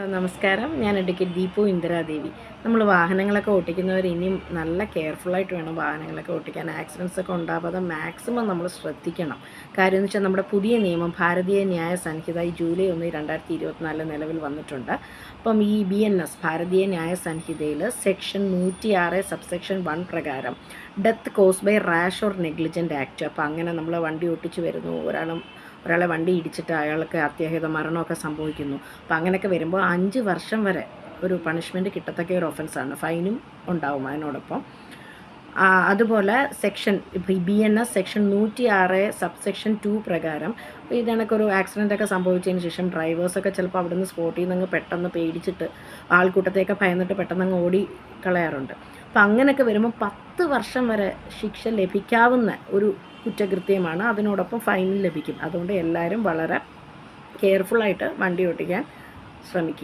നമസ്കാരം. ഞാൻ അഡ്വക്കേറ്റ് ദീപു ഇന്ദിരാദേവി. നമ്മൾ വാഹനങ്ങളൊക്കെ ഓടിക്കുന്നവർ ഇനിയും നല്ല കെയർഫുള്ളായിട്ട് വേണം വാഹനങ്ങളൊക്കെ ഓടിക്കാൻ. ആക്സിഡൻസ് ഒക്കെ ഉണ്ടാവാതെ മാക്സിമം നമ്മൾ ശ്രദ്ധിക്കണം. കാര്യം എന്ന് വെച്ചാൽ നമ്മുടെ പുതിയ നിയമം ഭാരതീയ ന്യായ സംഹിത ജൂലൈ 1, 2024 നിലവിൽ വന്നിട്ടുണ്ട്. അപ്പം ഈ BNS ഭാരതീയ ന്യായ സംഹിതയിൽ സെക്ഷൻ 106 സബ്സെക്ഷൻ 1 പ്രകാരം death cause by rash or negligent act. അപ്പോൾ അങ്ങനെ നമ്മൾ വണ്ടി ഓടിച്ച് വരുന്നു, ഒരാളെ വണ്ടി ഇടിച്ചിട്ട് അയാൾക്ക് അത്യാഹിത മരണമൊക്കെ സംഭവിക്കുന്നു. അപ്പോൾ അങ്ങനെയൊക്കെ വരുമ്പോൾ 5 വർഷം വരെ ഒരു പണിഷ്മെൻറ്റ് കിട്ടത്തക്ക ഒരു ഒഫൻസാണ്. ഫൈനും ഉണ്ടാവും അതിനോടൊപ്പം. അതുപോലെ സെക്ഷൻ BNS സെക്ഷൻ 106 സബ്സെക്ഷൻ 2 പ്രകാരം ഇതണക്കൊരു ആക്സിഡൻ്റൊക്കെ സംഭവിച്ചതിന് ശേഷം ഡ്രൈവേഴ്സൊക്കെ ചിലപ്പോൾ അവിടെ നിന്ന് സ്പോട്ടിൽ നിന്ന് പെട്ടെന്ന് പേടിച്ചിട്ട് ആൾക്കൂട്ടത്തേക്ക് ഭയന്നിട്ട് പെട്ടെന്ന് ഓടി കളയാറുണ്ട്. അപ്പം അങ്ങനെയൊക്കെ വരുമ്പോൾ 10 വർഷം വരെ ശിക്ഷ ലഭിക്കാവുന്ന ഒരു കുറ്റകൃത്യമാണ്. അതിനോടൊപ്പം ഫൈനും ലഭിക്കും. അതുകൊണ്ട് എല്ലാവരും വളരെ കെയർഫുള്ളായിട്ട് വണ്ടി ഓടിക്കാൻ ശ്രമിക്കുക.